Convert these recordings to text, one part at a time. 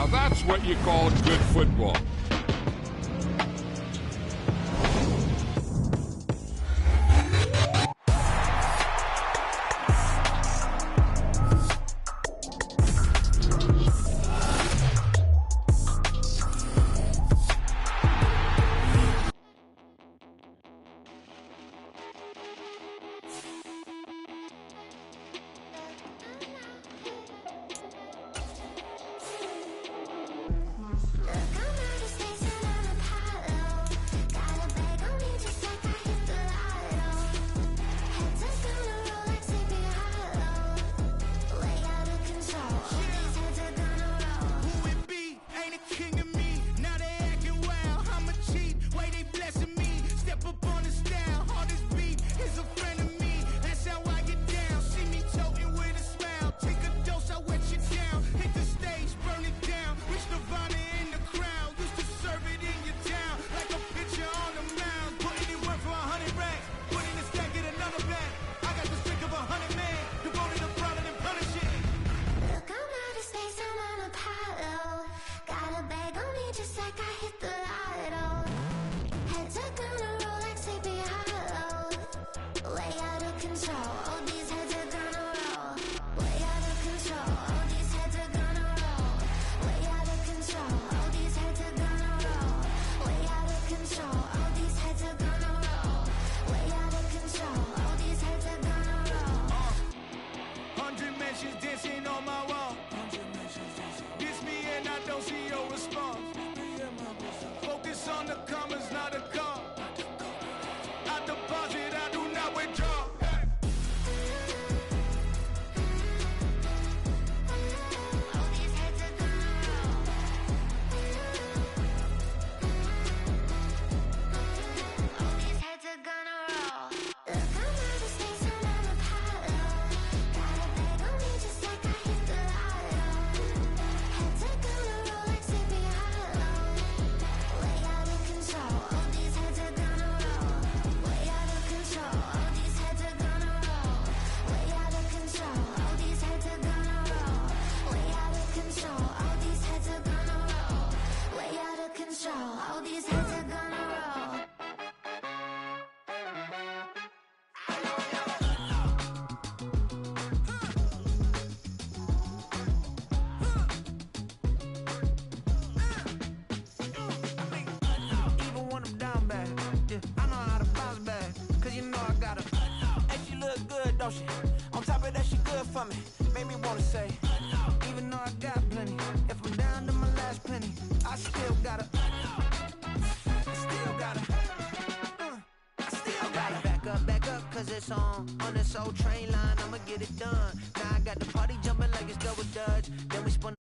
Now that's what you call good football. On top of that, she good for me. Made me wanna say, even though I got plenty, if I'm down to my last penny, I still gotta, back up, cause it's on this old train line, I'ma get it done. Now I got the party jumping like it's double dutch. Then we spun.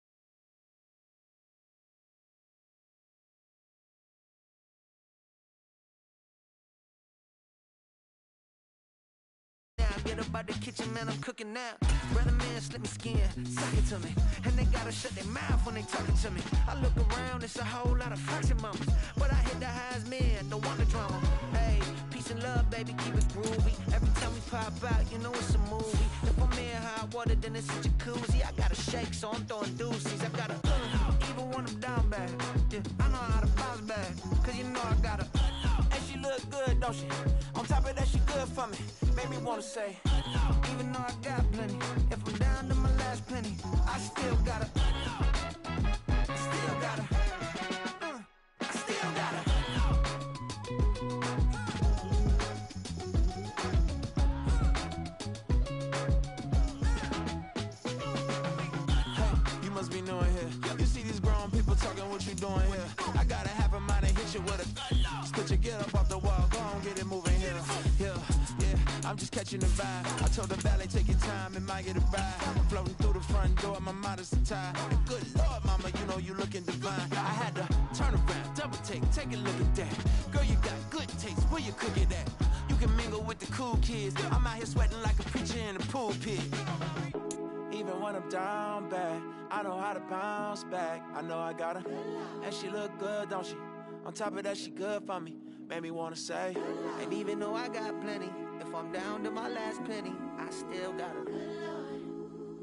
Get up out the kitchen, man, I'm cooking now. Brother man, slip me skin, suck it to me. And they gotta shut their mouth when they talking to me. I look around, it's a whole lot of flirting mamas, but I hit the highs, man, don't want the drama. Hey, peace and love, baby, keep it groovy. Every time we pop out, you know it's a movie. If I'm in hot water, then it's a jacuzzi. I gotta shake, so I'm throwing deuces. I gotta, even when I'm down bad, yeah, I know how to bounce back, cause you know I gotta, and she look good, don't she? On top of that, she good for me. Made me wanna say, even though I got plenty, if I'm down to my last penny, I still gotta, I still gotta, I still gotta. Hey, you must be new in here. You see these grown people talking, what you doing here? I gotta have a mind and hit you with a stitch you get up off the wall, go on, get it moving here. Yeah, I'm just catching the vibe. I told the valet, take your time, it might get a ride. Floating through the front door, my modest attire. And good Lord, mama, you know you looking divine. I had to turn around, double take a look at that. Girl, you got good taste, where you cook it at? You can mingle with the cool kids. I'm out here sweating like a preacher in a pulpit. Even when I'm down bad, I know how to bounce back. I know I got her, and she look good, don't she? On top of that, she good for me. Made me wanna say, and even though I got plenty, if I'm down to my last penny, I still got her.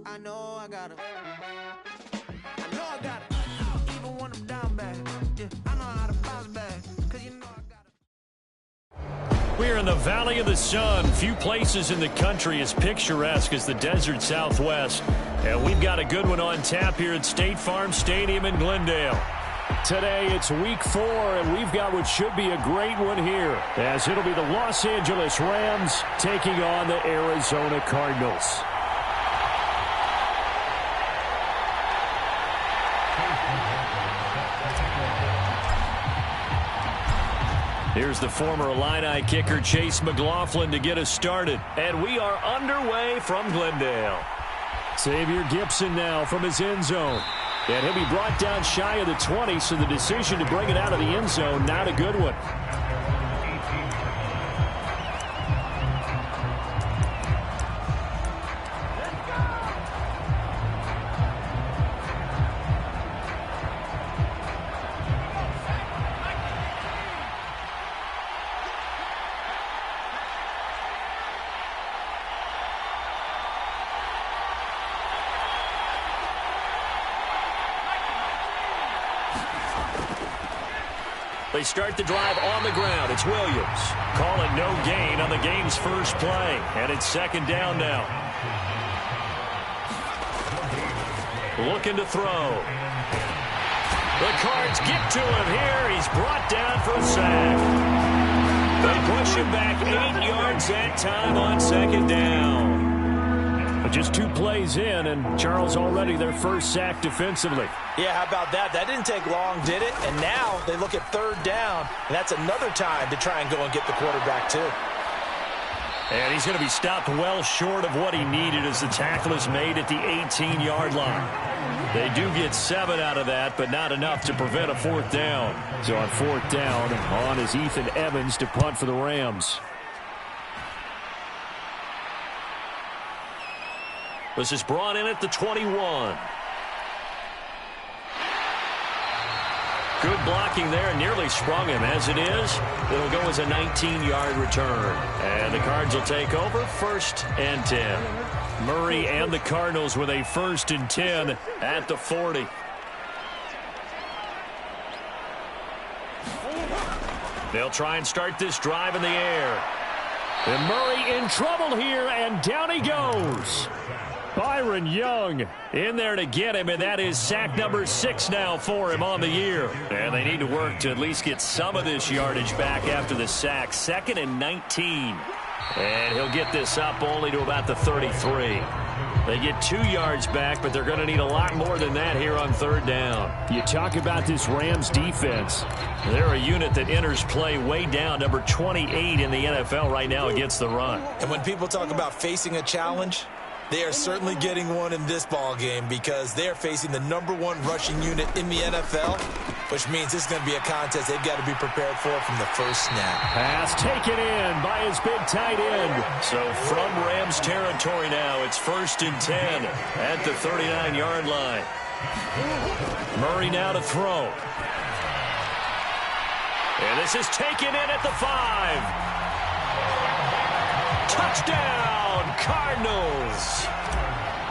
I know I got her. I know I got her. We're in the Valley of the Sun. Few places in the country as picturesque as the desert Southwest. And we've got a good one on tap here at State Farm Stadium in Glendale. Today it's week 4, and we've got what should be a great one here, as it'll be the Los Angeles Rams taking on the Arizona Cardinals. Here's the former Illini kicker Chase McLaughlin to get us started. And we are underway from Glendale. Xavier Gipson now from his end zone. And he'll be brought down shy of the 20, so the decision to bring it out of the end zone, not a good one. They start the drive on the ground. It's Williams. Calling no gain on the game's first play. And it's second down now. Looking to throw. The Cards get to him here. He's brought down for a sack. They push him back 8 yards that time on second down. But just 2 plays in, and Charles already their first sack defensively. Yeah, how about that? That didn't take long, did it? And now they look at third down, and that's another time to try and go and get the quarterback, too. And he's going to be stopped well short of what he needed as the tackle is made at the 18-yard line. They do get 7 out of that, but not enough to prevent a fourth down. So on fourth down, on is Ethan Evans to punt for the Rams. This is brought in at the 21. Good blocking there, and nearly sprung him. As it is, it'll go as a 19-yard return. And the Cards will take over 1st and 10. Murray and the Cardinals with a 1st and 10 at the 40. They'll try and start this drive in the air. And Murray in trouble here, and down he goes. Byron Young in there to get him, and that is sack number 6 now for him on the year. And they need to work to at least get some of this yardage back after the sack. 2nd and 19. And he'll get this up only to about the 33. They get 2 yards back, but they're going to need a lot more than that here on third down. You talk about this Rams defense. They're a unit that enters play way down, number 28 in the NFL right now against the run. And when people talk about facing a challenge, they are certainly getting one in this ball game because they are facing the number 1 rushing unit in the NFL, which means this is going to be a contest they've got to be prepared for from the first snap. Pass taken in by his big tight end. So from Rams territory now, it's 1st and 10 at the 39-yard line. Murray now to throw. And this is taken in at the 5. Touchdown, Cardinals.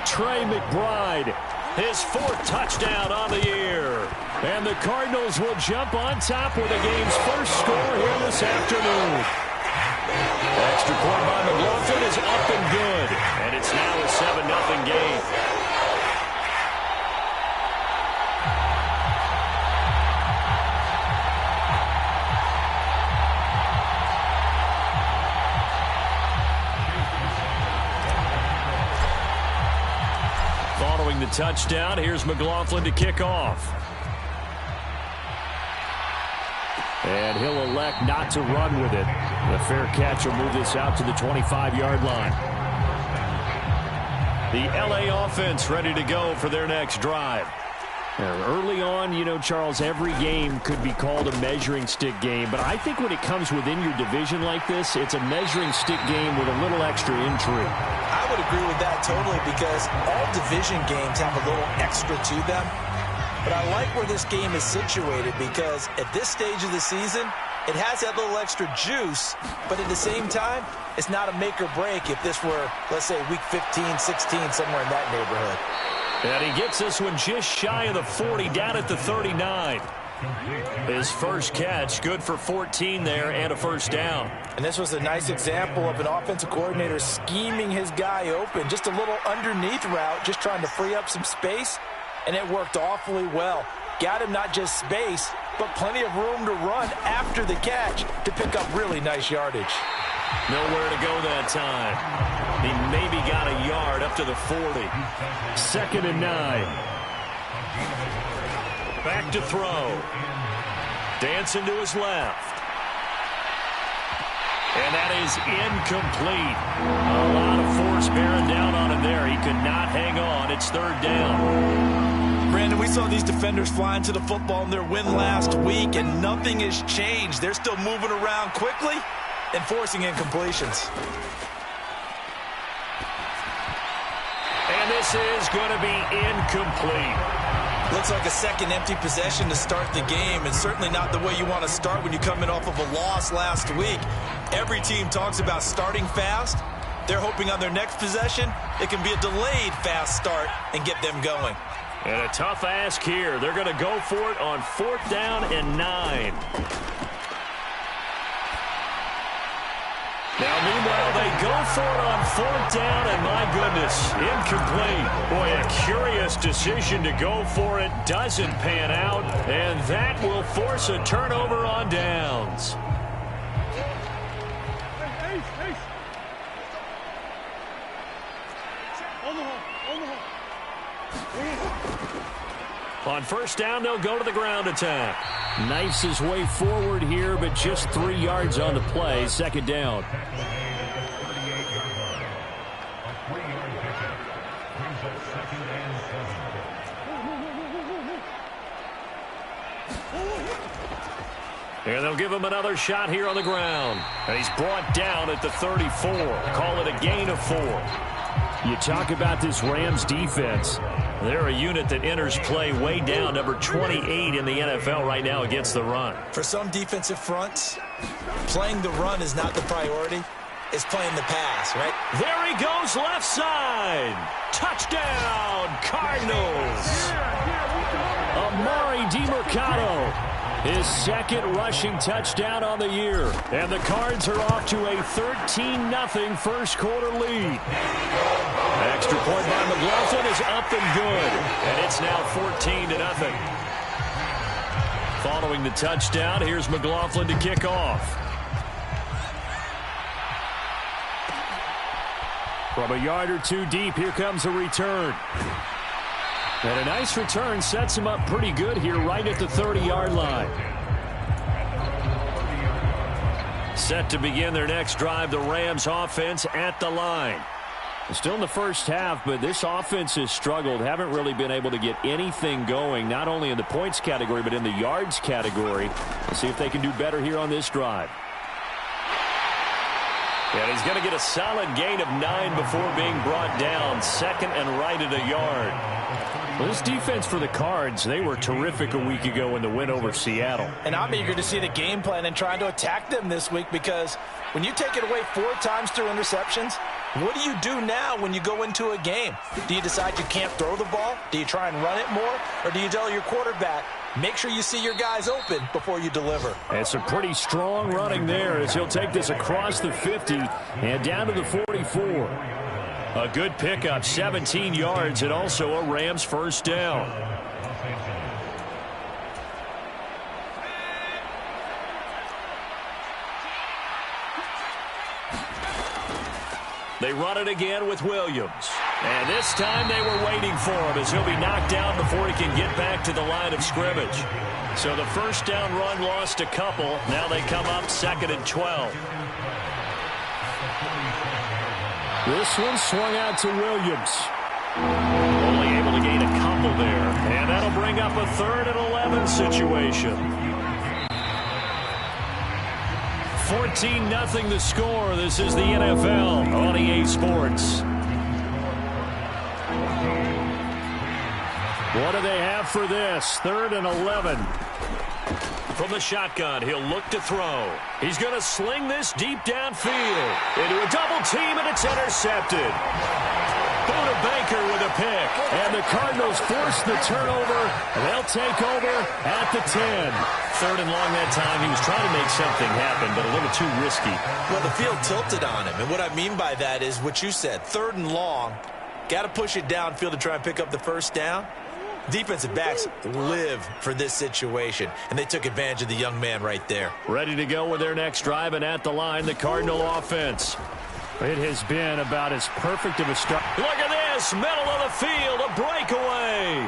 Trey McBride, his 4th touchdown on the year. And the Cardinals will jump on top with the game's first score here this afternoon. Extra point by McLaughlin is up and good. And it's now a 7-0 game. Following the touchdown, here's McLaughlin to kick off. And he'll elect not to run with it. The fair catch will move this out to the 25-yard line. The LA offense ready to go for their next drive. Early on, you know, Charles, every game could be called a measuring stick game. But I think when it comes within your division like this, it's a measuring stick game with a little extra intrigue. I would agree with that totally because all division games have a little extra to them. But I like where this game is situated because at this stage of the season, it has that little extra juice. But at the same time, it's not a make or break if this were, let's say, week 15, 16, somewhere in that neighborhood. And he gets this one just shy of the 40, down at the 39. His first catch, good for 14 there and a first down. And this was a nice example of an offensive coordinator scheming his guy open. Just a little underneath route, just trying to free up some space, and it worked awfully well. Got him not just space, but plenty of room to run after the catch to pick up really nice yardage. Nowhere to go that time. He maybe got a yard up to the 40. 2nd and 9. Back to throw. Dancing to his left. And that is incomplete. A lot of force bearing down on him there. He could not hang on. It's 3rd down. Brandon, we saw these defenders fly into the football in their win last week, and nothing has changed. They're still moving around quickly and forcing incompletions. And this is going to be incomplete. Looks like a second empty possession to start the game, and certainly not the way you want to start when you're coming off of a loss last week. Every team talks about starting fast. They're hoping on their next possession it can be a delayed fast start and get them going. And a tough ask here. They're going to go for it on 4th down and 9. Now, meanwhile, they go for it on 4th down, and my goodness, incomplete. Boy, a curious decision to go for it. Doesn't pan out, and that will force a turnover on downs. On 1st down, they'll go to the ground attack. Knifes his way forward here, but just 3 yards on the play. 2nd down. And they'll give him another shot here on the ground. And he's brought down at the 34. Call it a gain of 4. You talk about this Rams defense. They're a unit that enters play way down, number 28 in the NFL right now against the run. For some defensive fronts, playing the run is not the priority. It's playing the pass, right? There he goes, left side. Touchdown, Cardinals. Amari DiMercato. His 2nd rushing touchdown on the year. And the Cards are off to a 13-0 first quarter lead. Extra point by McLaughlin is up and good. And it's now 14-0. Following the touchdown, here's McLaughlin to kick off. From a yard or 2 deep, here comes a return. And a nice return sets him up pretty good here right at the 30-yard line. Set to begin their next drive, the Rams offense at the line. Still in the first half, but this offense has struggled. Haven't really been able to get anything going, not only in the points category, but in the yards category. Let's see if they can do better here on this drive. And he's going to get a solid gain of 9 before being brought down. 2nd and right at a yard. Well, this defense for the Cards, they were terrific a week ago in the win over Seattle. And I'm eager to see the game plan and trying to attack them this week, because when you take it away 4 times through interceptions, what do you do now when you go into a game? Do you decide you can't throw the ball? Do you try and run it more? Or do you tell your quarterback, make sure you see your guys open before you deliver? It's a pretty strong running there as he'll take this across the 50 and down to the 44. A good pickup, 17 yards, and also a Rams first down. They run it again with Williams. And this time they were waiting for him as he'll be knocked down before he can get back to the line of scrimmage. So the first down run lost a couple. Now they come up 2nd and 12. This one swung out to Williams. Only able to gain a couple there. And that'll bring up a 3rd and 11 situation. 14-0 the score. This is the NFL on EA Sports. What do they have for this? 3rd and 11. From the shotgun, he'll look to throw. He's going to sling this deep downfield into a double team, and it's intercepted. Buda Baker with a pick. And the Cardinals force the turnover. They'll take over at the 10. 3rd and long that time. He was trying to make something happen, but a little too risky. Well, the field tilted on him. And what I mean by that is what you said. 3rd and long. Got to push it downfield to try and pick up the first down. Defensive backs live for this situation, and they took advantage of the young man right there. Ready to go with their next drive, and at the line, the Cardinal offense. It has been about as perfect of a start. Look at this, middle of the field, a breakaway.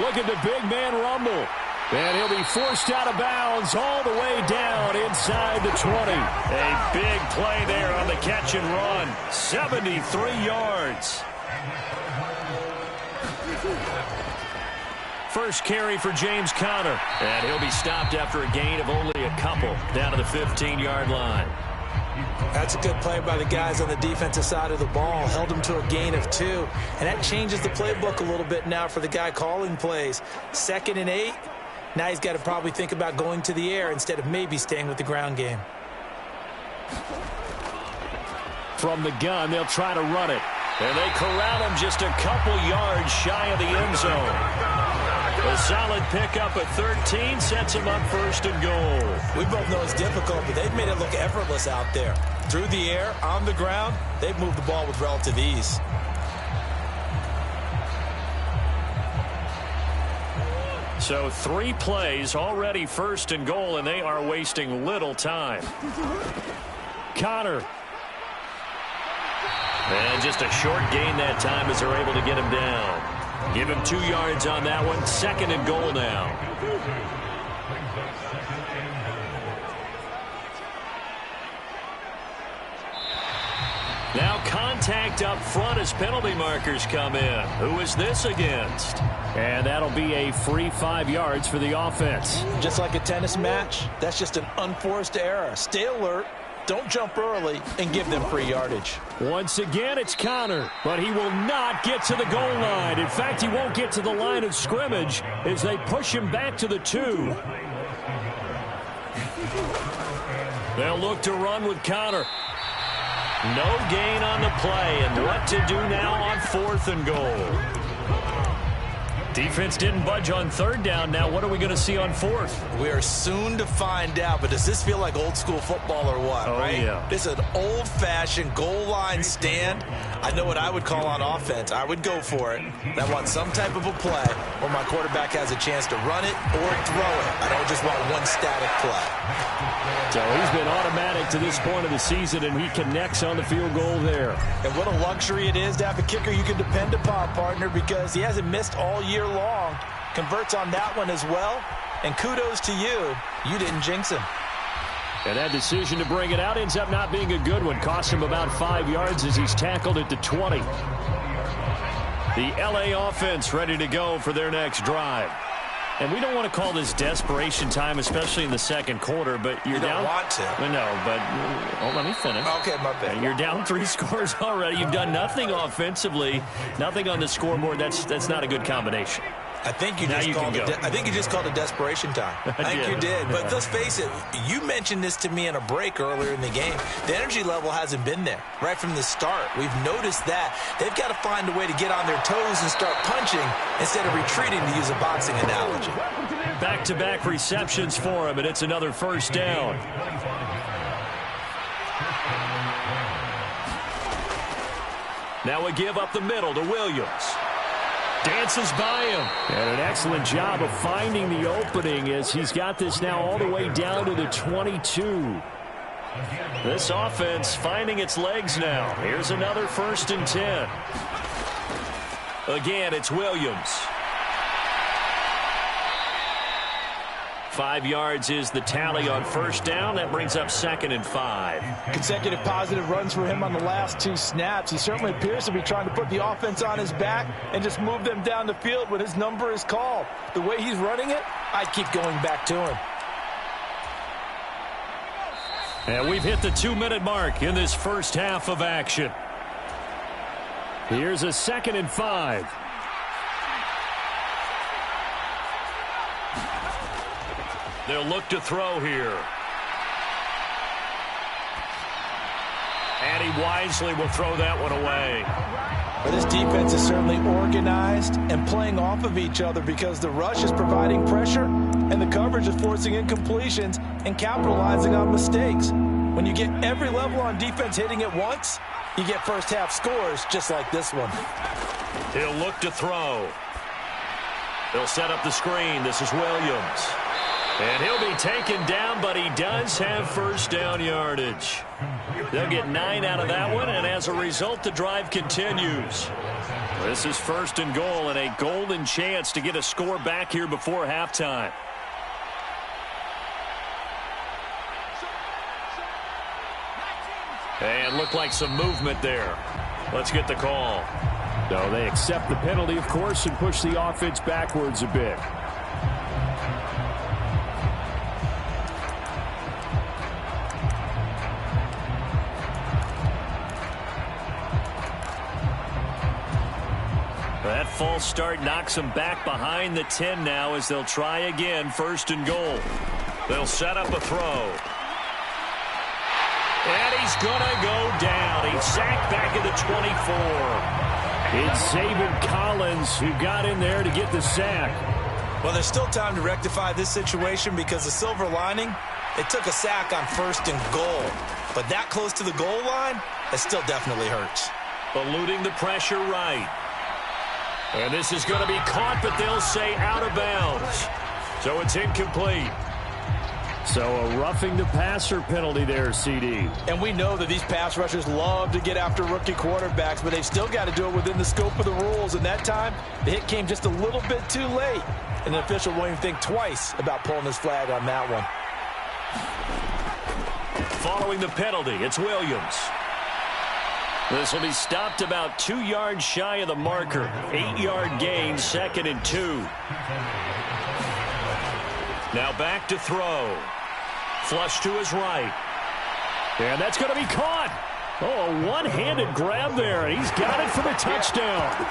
Look at the big man rumble. And he'll be forced out of bounds all the way down inside the 20. A big play there on the catch and run. 73 yards. First carry for James Conner. And he'll be stopped after a gain of only a couple down to the 15-yard line. That's a good play by the guys on the defensive side of the ball. Held him to a gain of 2. And that changes the playbook a little bit now for the guy calling plays. 2nd and 8. Now he's got to probably think about going to the air instead of maybe staying with the ground game. From the gun, they'll try to run it. And they corral him just a couple yards shy of the end zone. A solid pickup at 13 sets him up 1st and goal. We both know it's difficult, but they've made it look effortless out there. Through the air, on the ground, they've moved the ball with relative ease. So 3 plays already 1st and goal, and they are wasting little time. Conner. And just a short gain that time as they're able to get him down. Give him 2 yards on that one. 2nd and goal now. Now contact up front as penalty markers come in. Who is this against? And that'll be a free 5 yards for the offense. Just like a tennis match, that's just an unforced error. Stay alert. Don't jump early and give them free yardage. Once again, it's Conner, but he will not get to the goal line. In fact, he won't get to the line of scrimmage as they push him back to the 2. They'll look to run with Conner. No gain on the play, and what to do now on 4th and goal. Defense didn't budge on 3rd down. Now what are we going to see on 4th? We are soon to find out, but does this feel like old school football or what, right? Yeah. This is an old-fashioned goal line stand. I know what I would call on offense. I would go for it. And I want some type of a play where my quarterback has a chance to run it or throw it. I don't just want one static play. So he's been automatic to this point of the season, and he connects on the field goal there. And what a luxury it is to have a kicker you can depend upon, partner, because he hasn't missed all year long. Converts on that one as well. And kudos to you. You didn't jinx him. And that decision to bring it out ends up not being a good one. Cost him about 5 yards as he's tackled at the 20. The L.A. offense ready to go for their next drive. And we don't want to call this desperation time, especially in the 2nd quarter, but you're down. You don't want to. No, but let me finish. Okay, my bad. You're down 3 scores already. You've done nothing offensively, nothing on the scoreboard. That's not a good combination. I think you just called it desperation time. I think you did. But let's face it, you mentioned this to me in a break earlier in the game. The energy level hasn't been there right from the start. We've noticed that. They've got to find a way to get on their toes and start punching instead of retreating, to use a boxing analogy. Back-to-back receptions for him, and it's another 1st down. Now we give up the middle to Williams. Dances by him. And an excellent job of finding the opening as he's got this now all the way down to the 22. This offense finding its legs now. Here's another 1st and 10. Again, it's Williams. 5 yards is the tally on 1st down. That brings up 2nd and 5. Consecutive positive runs for him on the last 2 snaps. He certainly appears to be trying to put the offense on his back and just move them down the field when his number is called. The way he's running it, I'd keep going back to him. And we've hit the 2-minute mark in this first half of action. Here's a 2nd and 5. They'll look to throw here. And he wisely will throw that one away. But this defense is certainly organized and playing off of each other because the rush is providing pressure and the coverage is forcing incompletions and capitalizing on mistakes. When you get every level on defense hitting at once, you get first half scores just like this one. He'll look to throw. He'll set up the screen. This is Williams. And he'll be taken down, but he does have first down yardage. They'll get 9 out of that one, and as a result, the drive continues. This is first and goal and a golden chance to get a score back here before halftime. And looked like some movement there. Let's get the call. No, they accept the penalty, of course, and push the offense backwards a bit. That false start knocks them back behind the 10 now as they'll try again, first and goal. They'll set up a throw. And he's going to go down. He's sacked back at the 24. It's Zaven Collins who got in there to get the sack. Well, there's still time to rectify this situation because the silver lining, they took a sack on first and goal. But that close to the goal line, it still definitely hurts. Eluding the pressure right. And this is going to be caught, but they'll say out of bounds. So it's incomplete. So a roughing the passer penalty there, CD. And we know that these pass rushers love to get after rookie quarterbacks, but they've still got to do it within the scope of the rules. And that time, the hit came just a little bit too late. And the official won't even think twice about pulling his flag on that one. Following the penalty, it's Williams. This will be stopped about 2 yards shy of the marker. 8-yard gain, 2nd and 2. Now back to throw. Flush to his right. And that's going to be caught. Oh, a one-handed grab there. He's got it for the touchdown.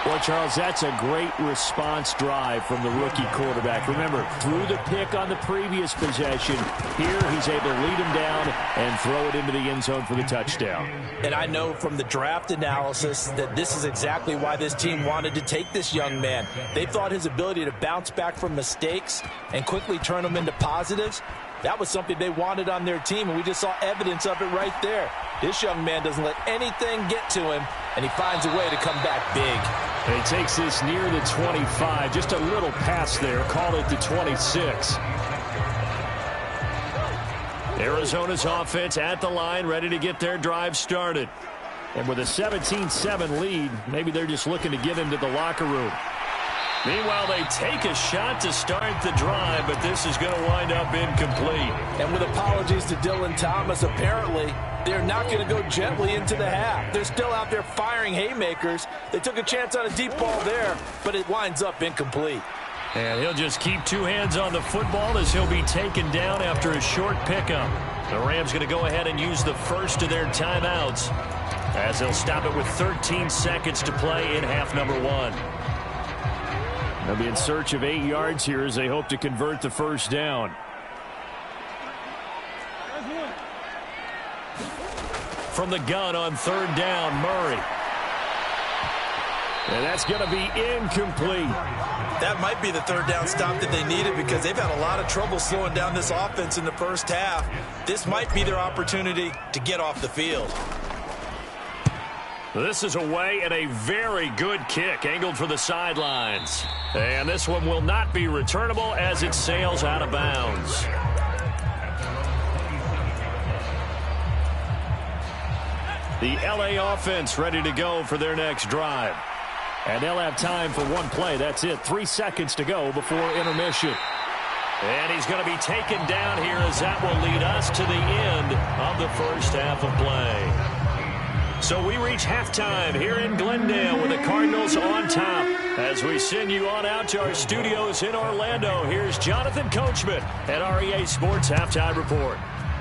Well, Charles, that's a great response drive from the rookie quarterback. Remember, threw the pick on the previous possession. Here, he's able to lead him down and throw it into the end zone for the touchdown. And I know from the draft analysis that this is exactly why this team wanted to take this young man. They thought his ability to bounce back from mistakes and quickly turn them into positives, that was something they wanted on their team, and we just saw evidence of it right there. This young man doesn't let anything get to him, and he finds a way to come back big. And he takes this near the 25. Just a little pass there. Call it the 26. Arizona's offense at the line, ready to get their drive started. And with a 17-7 lead, maybe they're just looking to get into the locker room. Meanwhile, they take a shot to start the drive, but this is going to wind up incomplete. And with apologies to Dylan Thomas, apparently they're not going to go gently into the half. They're still out there firing haymakers. They took a chance on a deep ball there, but it winds up incomplete. And he'll just keep 2 hands on the football as he'll be taken down after a short pickup. The Rams going to go ahead and use the first of their timeouts as they'll stop it with 13 seconds to play in half number 1. They'll be in search of 8 yards here as they hope to convert the first down. From the gun on 3rd down, Murray. And that's going to be incomplete. That might be the 3rd down stop that they needed because they've had a lot of trouble slowing down this offense in the first half. This might be their opportunity to get off the field. This is away and a very good kick angled for the sidelines. And this one will not be returnable as it sails out of bounds. The LA offense ready to go for their next drive. And they'll have time for one play. That's it. 3 seconds to go before intermission. And he's going to be taken down here as that will lead us to the end of the first half of play. So we reach halftime here in Glendale with the Cardinals on top. As we send you on out to our studios in Orlando, here's Jonathan Coachman at REA Sports Halftime Report.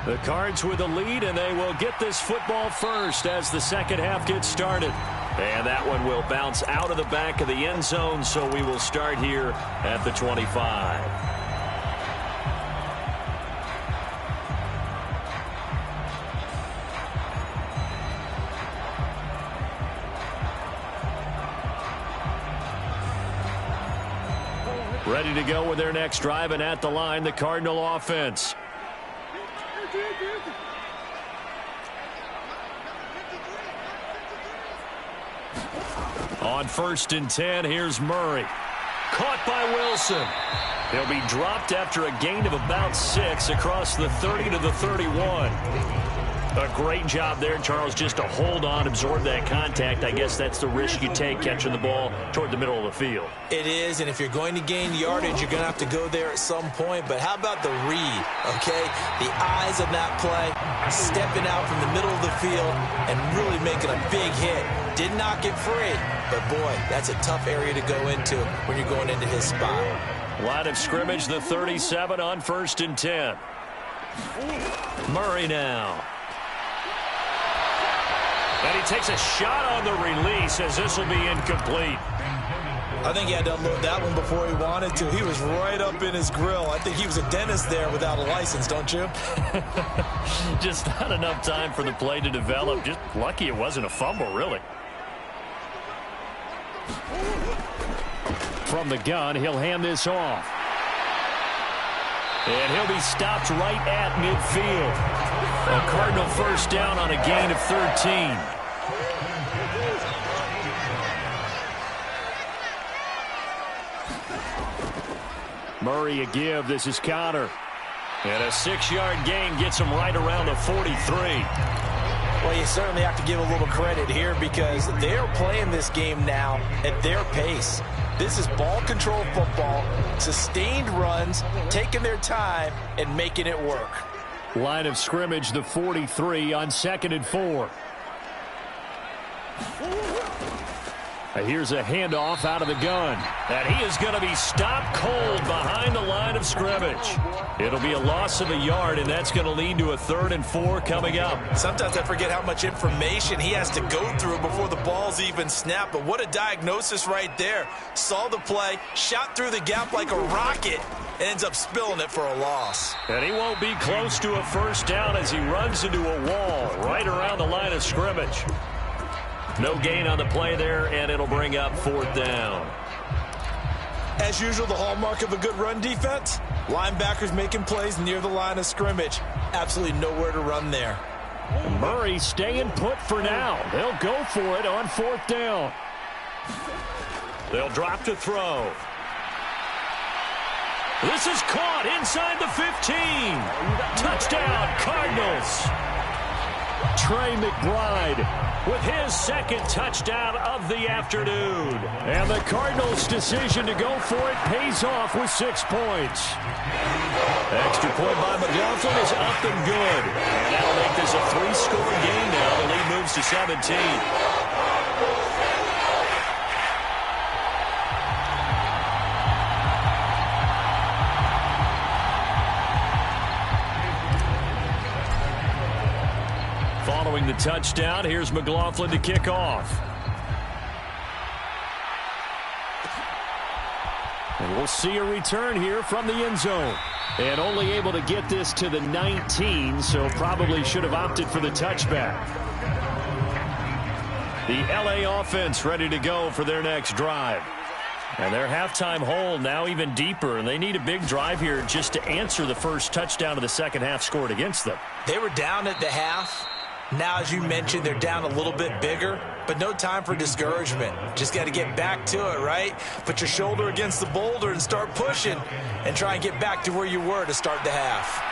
The Cards with the lead, and they will get this football first as the second half gets started. And that one will bounce out of the back of the end zone, so we will start here at the 25. Ready to go with their next drive, and at the line, the Cardinal offense. On 1st and 10, here's Murray. Caught by Wilson. He'll be dropped after a gain of about 6 across the 30 to the 31. A great job there, Charles, just to hold on, absorb that contact. I guess that's the risk you take catching the ball toward the middle of the field. It is, and if you're going to gain yardage, you're going to have to go there at some point. But how about the read, okay? The eyes of that play, stepping out from the middle of the field and really making a big hit. Did not get free, but boy, that's a tough area to go into when you're going into his spot. Line of scrimmage, the 37 on 1st and 10. Murray now. And he takes a shot on the release as this will be incomplete. I think he had to unload that one before he wanted to. He was right up in his grill. I think he was a dentist there without a license, don't you? Just not enough time for the play to develop. Just lucky it wasn't a fumble, really. From the gun, he'll hand this off. And he'll be stopped right at midfield. A Cardinal first down on a gain of 13. Murray a give. This is Connor. And a 6-yard gain gets him right around the 43. Well, you certainly have to give a little credit here because they're playing this game now at their pace. This is ball control football, sustained runs, taking their time, and making it work. Line of scrimmage, the 43 on 2nd and 4. Here's a handoff out of the gun. And he is going to be stopped cold behind the line of scrimmage. It'll be a loss of a yard, and that's going to lead to a 3rd and 4 coming up. Sometimes I forget how much information he has to go through before the ball's even snapped. But what a diagnosis right there. Saw the play, shot through the gap like a rocket, and ends up spilling it for a loss. And he won't be close to a first down as he runs into a wall right around the line of scrimmage. No gain on the play there, and it'll bring up 4th down. As usual, the hallmark of a good run defense, linebackers making plays near the line of scrimmage. Absolutely nowhere to run there. Murray staying put for now. They'll go for it on 4th down. They'll drop to throw. This is caught inside the 15. Touchdown, Cardinals. Trey McBride with his 2nd touchdown of the afternoon. And the Cardinals' decision to go for it pays off with 6 points. Extra point by McLaughlin is up and good. And that'll make this a 3-score game now. The lead moves to 17. Following the touchdown, here's McLaughlin to kick off. And we'll see a return here from the end zone. And only able to get this to the 19, so probably should have opted for the touchback. The LA offense ready to go for their next drive. And their halftime hole now even deeper, and they need a big drive here just to answer the first touchdown of the second half scored against them. They were down at the half. Now, as you mentioned, they're down a little bit bigger, but no time for discouragement. Just got to get back to it, right? Put your shoulder against the boulder and start pushing and try and get back to where you were to start the half.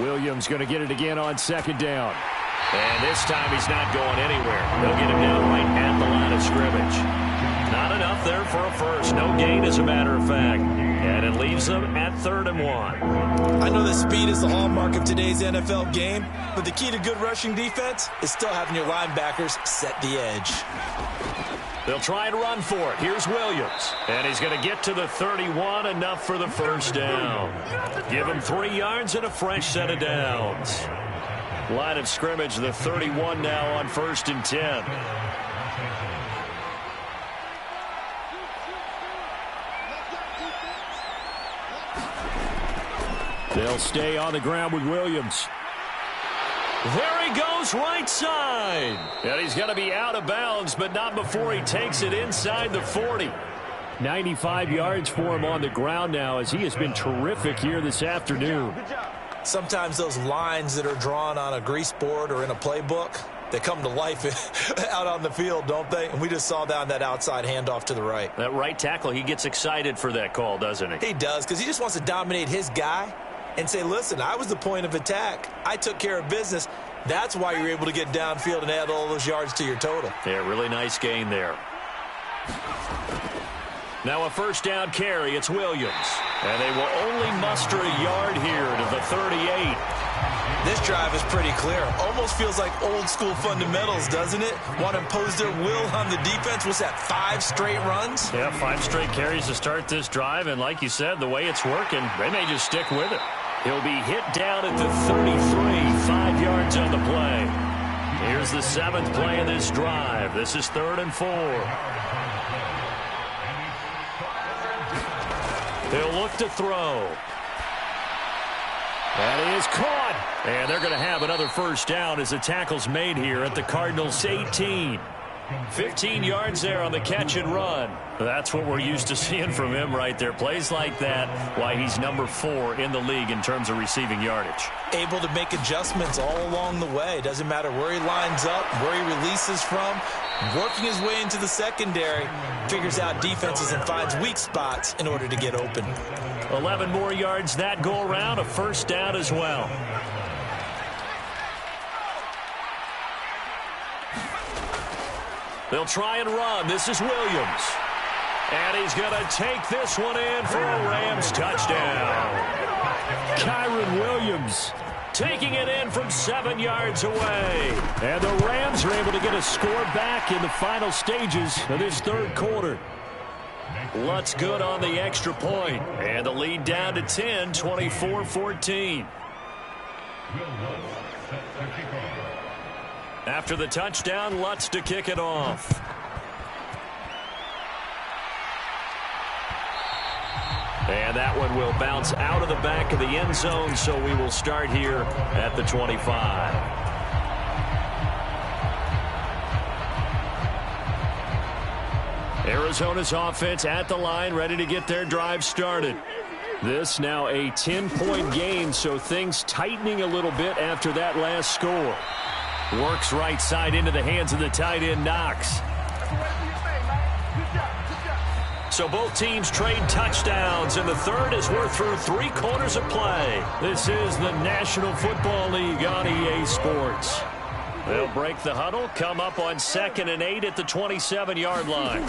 Williams going to get it again on 2nd down. And this time he's not going anywhere. They'll get him down right at the line of scrimmage. Not enough there for a first. No gain, as a matter of fact. And it leaves them at 3rd and 1. I know that speed is the hallmark of today's NFL game, but the key to good rushing defense is still having your linebackers set the edge. They'll try and run for it. Here's Williams. And he's going to get to the 31, enough for the first down. Give him 3 yards and a fresh set of downs. Line of scrimmage, the 31 now on 1st and 10. They'll stay on the ground with Williams. There he goes right side. And he's going to be out of bounds, but not before he takes it inside the 40. 95 yards for him on the ground now, as he has been terrific here this afternoon. Sometimes those lines that are drawn on a grease board or in a playbook, they come to life out on the field, don't they? And we just saw that on that outside handoff to the right. That right tackle, he gets excited for that call, doesn't he? He does, because he just wants to dominate his guy and say, listen, I was the point of attack. I took care of business. That's why you're able to get downfield and add all those yards to your total. Yeah, really nice gain there. Now a first down carry. It's Williams. And they will only muster a yard here to the 38. This drive is pretty clear. Almost feels like old school fundamentals, doesn't it? Want to impose their will on the defense. Was that 5 straight runs? Yeah, 5 straight carries to start this drive. And like you said, the way it's working, they may just stick with it. He'll be hit down at the 33, 5 yards on the play. Here's the 7th play of this drive. This is 3rd and 4. He'll look to throw. That is caught. And they're going to have another first down as the tackle's made here at the Cardinals' 18. 15 yards there on the catch and run. That's what we're used to seeing from him right there. Plays like that, why he's number 4 in the league in terms of receiving yardage. Able to make adjustments all along the way. Doesn't matter where he lines up, where he releases from. Working his way into the secondary. Figures out defenses and finds weak spots in order to get open. 11 more yards that go around. A first down as well. They'll try and run. This is Williams. And he's going to take this one in for a Rams touchdown. Kyron Williams taking it in from 7 yards away. And the Rams are able to get a score back in the final stages of this 3rd quarter. Lutz good on the extra point. And the lead down to 10, 24-14. After the touchdown, Lutz to kick it off. And that one will bounce out of the back of the end zone, so we will start here at the 25. Arizona's offense at the line, ready to get their drive started. This now a 10-point game, so things tightening a little bit after that last score. Works right side into the hands of the tight end, Knox. So both teams trade touchdowns, and the third as we're through 3 quarters of play. This is the National Football League on EA Sports. They'll break the huddle, come up on 2nd and 8 at the 27-yard line.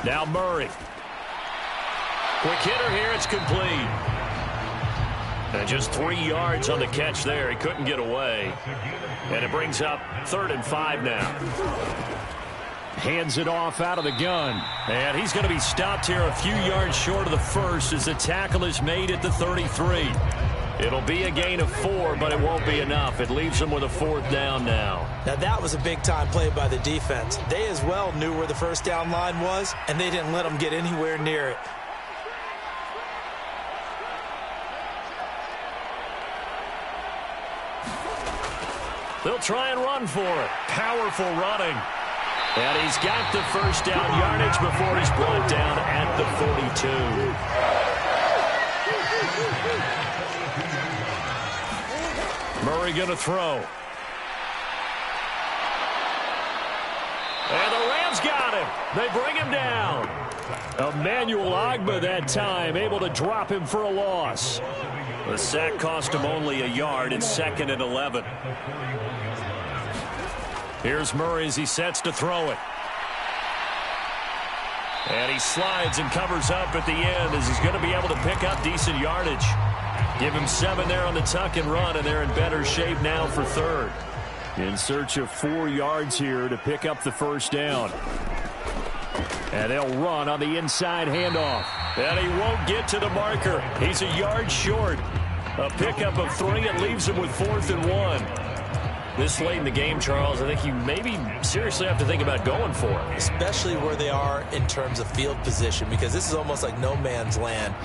Now Murray. Quick hitter here, it's complete. And just 3 yards on the catch there. He couldn't get away. And it brings up 3rd and 5 now. Hands it off out of the gun. And he's going to be stopped here a few yards short of the first as the tackle is made at the 33. It'll be a gain of 4, but it won't be enough. It leaves them with a 4th down now. Now that was a big-time play by the defense. They as well knew where the first down line was, and they didn't let them get anywhere near it. They'll try and run for it. Powerful running. And he's got the first down yardage before he's brought down at the 42. Murray going to throw. And the Rams got him. They bring him down. Emmanuel Ogbah that time able to drop him for a loss. The sack cost him only a yard. It's 2nd and 11. Here's Murray as he sets to throw it. And he slides and covers up at the end as he's going to be able to pick up decent yardage. Give him 7 there on the tuck and run, and they're in better shape now for 3rd. In search of 4 yards here to pick up the first down. And they'll run on the inside handoff. And he won't get to the marker. He's a yard short. A pickup of 3. It leaves him with 4th and 1. This late in the game, Charles, I think you maybe seriously have to think about going for it. Especially where they are in terms of field position, because this is almost like no man's land.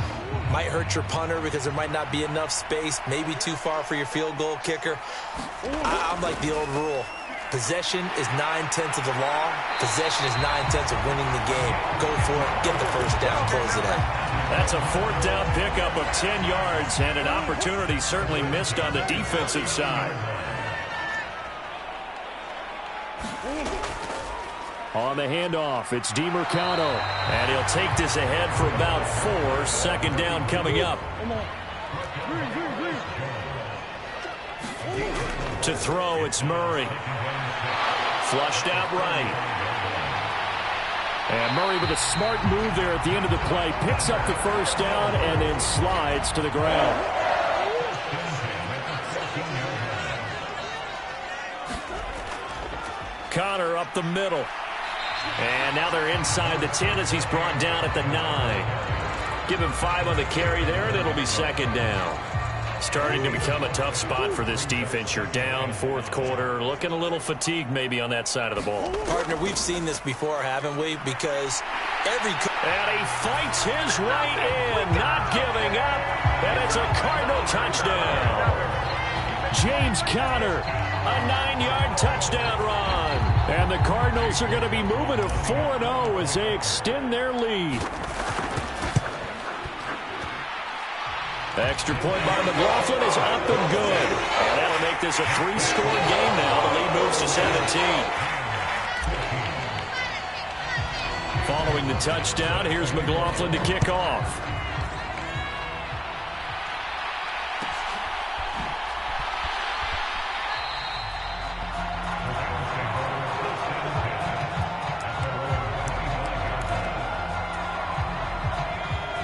Might hurt your punter because there might not be enough space, maybe too far for your field goal kicker. I'm like the old rule. Possession is 9/10 of the law. Possession is 9/10 of winning the game. Go for it. Get the first down. Close it out. That's a fourth down pickup of 10 yards and an opportunity certainly missed on the defensive side. On the handoff, it's DiMercado. And he'll take this ahead for about 4. Second down coming up. To throw, it's Murray. Flushed out right. And Murray with a smart move there at the end of the play. Picks up the first down and then slides to the ground. Connor up the middle. And now they're inside the 10 as he's brought down at the 9. Give him 5 on the carry there, and it'll be second down. Starting to become a tough spot for this defense. You're down, fourth quarter, looking a little fatigued maybe on that side of the ball. Partner, we've seen this before, haven't we? Because and he fights his way in, not giving up, and it's a Cardinal touchdown. James Conner, a 9-yard touchdown run. And the Cardinals are going to be moving to 4-0 as they extend their lead. Extra point by McLaughlin is up and good. And that'll make this a 3-score game now. The lead moves to 17. Following the touchdown, here's McLaughlin to kick off.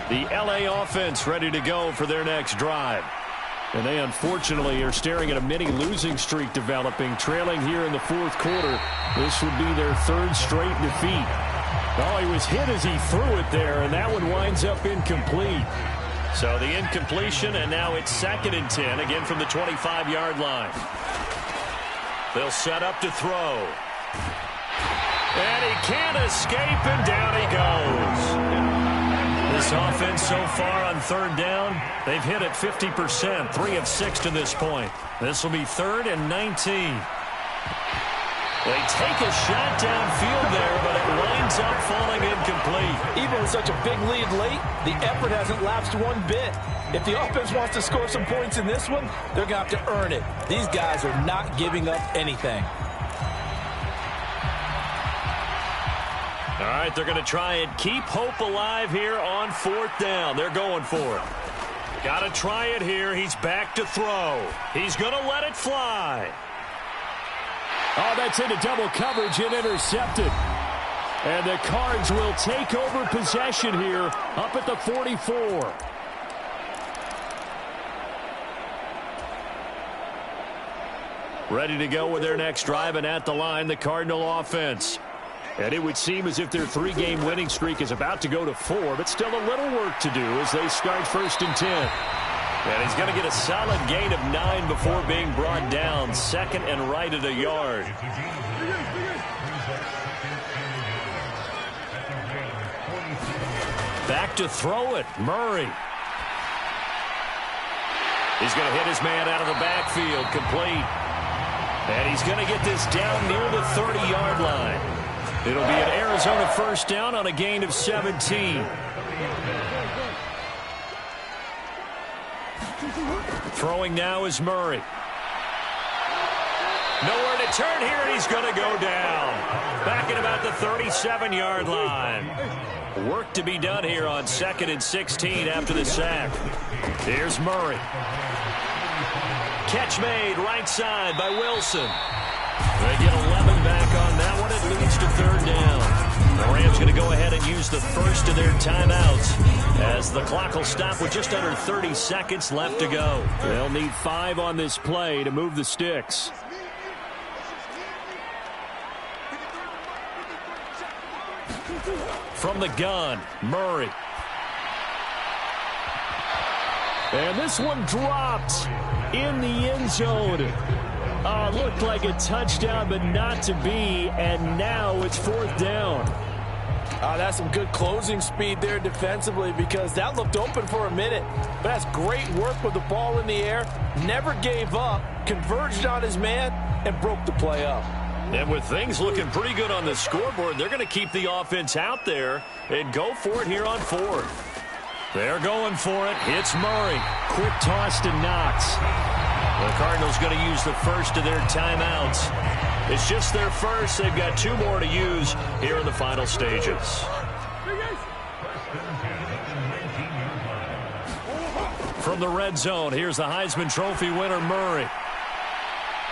The LA offense ready to go for their next drive. And they unfortunately are staring at a mini losing streak developing, trailing here in the fourth quarter. This would be their 3rd straight defeat. Oh, he was hit as he threw it there, and that one winds up incomplete. So the incompletion, and now it's 2nd and 10, again from the 25-yard line. They'll set up to throw. And he can't escape, and down he goes. This offense so far on 3rd down, they've hit it 50%, 3 of 6 to this point. This will be 3rd and 19. They take a shot downfield there, but it winds up falling incomplete. Even with such a big lead late, the effort hasn't lapsed one bit. If the offense wants to score some points in this one, they're going to have to earn it. These guys are not giving up anything. All right, they're going to try and keep hope alive here on 4th down. They're going for it. Got to try it here. He's back to throw. He's going to let it fly. Oh, that's into double coverage and intercepted. And the Cards will take over possession here up at the 44. Ready to go with their next drive, and at the line, the Cardinal offense. And it would seem as if their 3-game winning streak is about to go to 4, but still a little work to do as they start 1st and 10. And he's going to get a solid gain of 9 before being brought down. 2nd and right at a yard. Back to throw it, Murray. He's going to hit his man out of the backfield, complete. And he's going to get this down near the 30-yard line. It'll be an Arizona 1st down on a gain of 17. Throwing now is Murray. Nowhere to turn here, and he's going to go down. Back at about the 37-yard line. Work to be done here on 2nd and 16 after the sack. Here's Murray. Catch made right side by Wilson. They get 11 back on that one. It leads to 3rd down. The Rams going to go ahead and use the first of their timeouts as the clock will stop with just under 30 seconds left to go. They'll need 5 on this play to move the sticks. From the gun, Murray. And this one dropped in the end zone. Looked like a touchdown, but not to be, and now it's 4th down. That's some good closing speed there defensively because that looked open for a minute. But that's great work with the ball in the air. Never gave up, converged on his man, and broke the play up. And with things looking pretty good on the scoreboard, they're going to keep the offense out there and go for it here on 4th. They're going for it. Hits Murray. Quick toss to Knox. The Cardinals going to use the first of their timeouts. It's just their first. They've got 2 more to use here in the final stages. From the red zone, here's the Heisman Trophy winner, Murray.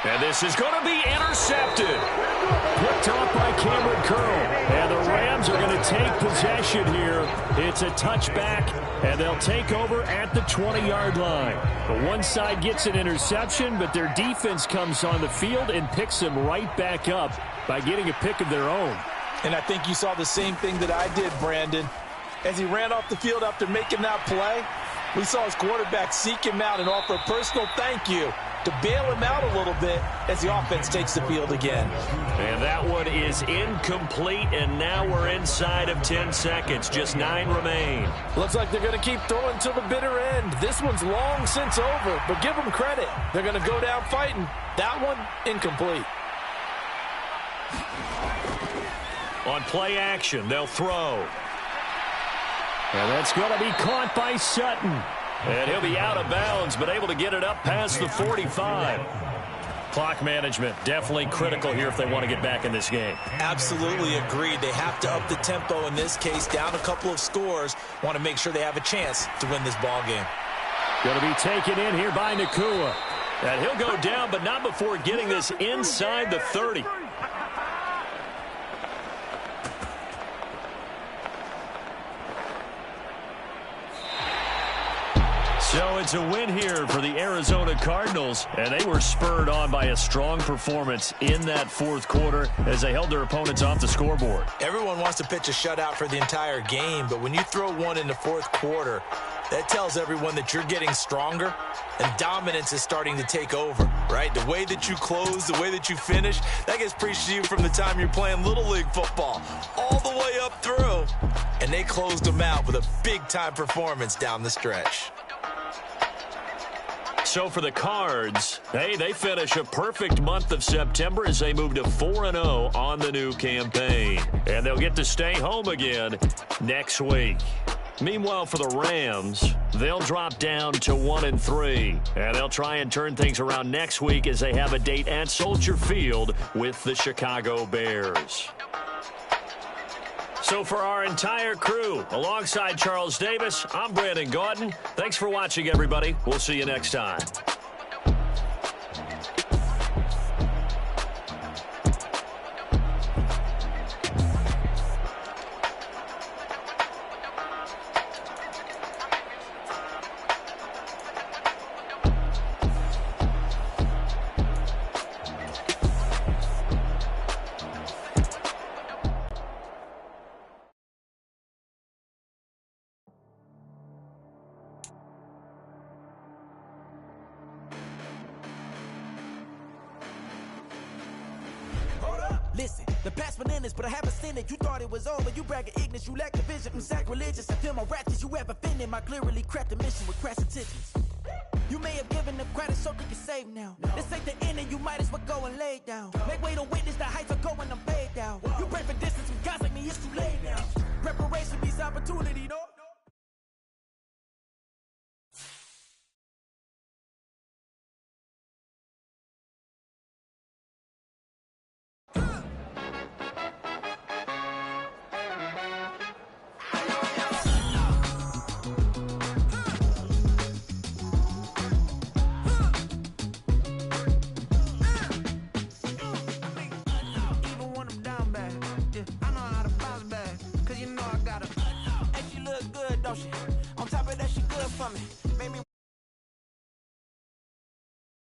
And this is going to be intercepted. Picked off by Cameron Curl. And the Rams are going to take possession here. It's a touchback, and they'll take over at the 20-yard line. The one side gets an interception, but their defense comes on the field and picks them right back up by getting a pick of their own. And I think you saw the same thing that I did, Brandon. As he ran off the field after making that play, we saw his quarterback seek him out and offer a personal thank you to bail him out a little bit as the offense takes the field again. And that one is incomplete, and now we're inside of 10 seconds. Just 9 remain. Looks like they're going to keep throwing till the bitter end. This one's long since over, but give them credit. They're going to go down fighting. That one, incomplete. On play action, they'll throw. And that's going to be caught by Sutton. And he'll be out of bounds, but able to get it up past the 45. Clock management, definitely critical here if they want to get back in this game. Absolutely agreed. They have to up the tempo in this case, down a couple of scores. Want to make sure they have a chance to win this ball game. Going to be taken in here by Nakua. And he'll go down, but not before getting this inside the 30. So it's a win here for the Arizona Cardinals, and they were spurred on by a strong performance in that 4th quarter as they held their opponents off the scoreboard. Everyone wants to pitch a shutout for the entire game, but when you throw one in the 4th quarter, that tells everyone that you're getting stronger and dominance is starting to take over, right? The way that you close, the way that you finish, that gets preached to you from the time you're playing Little League football all the way up through. And they closed them out with a big-time performance down the stretch. So for the Cards, hey, they finish a perfect month of September as they move to 4-0 on the new campaign. And they'll get to stay home again next week. Meanwhile, for the Rams, they'll drop down to 1-3. And they'll try and turn things around next week as they have a date at Soldier Field with the Chicago Bears. So for our entire crew, alongside Charles Davis, I'm Brandon Gaudin. Thanks for watching, everybody. We'll see you next time. Listen, the past bananas, but I haven't seen it. You thought it was over. You bragging ignorance, you lack the vision. I'm sacrilegious. I feel my ratchets. You ever offended my clearly crafted mission with crass intentions. You may have given them credit so they can save now. This ain't the end and you might as well go and lay down. Make way to witness the heights are going, I'm paid down. You pray for distance with guys like me, it's too late now. Preparation means opportunity, no? On top of that, she good for me. Baby.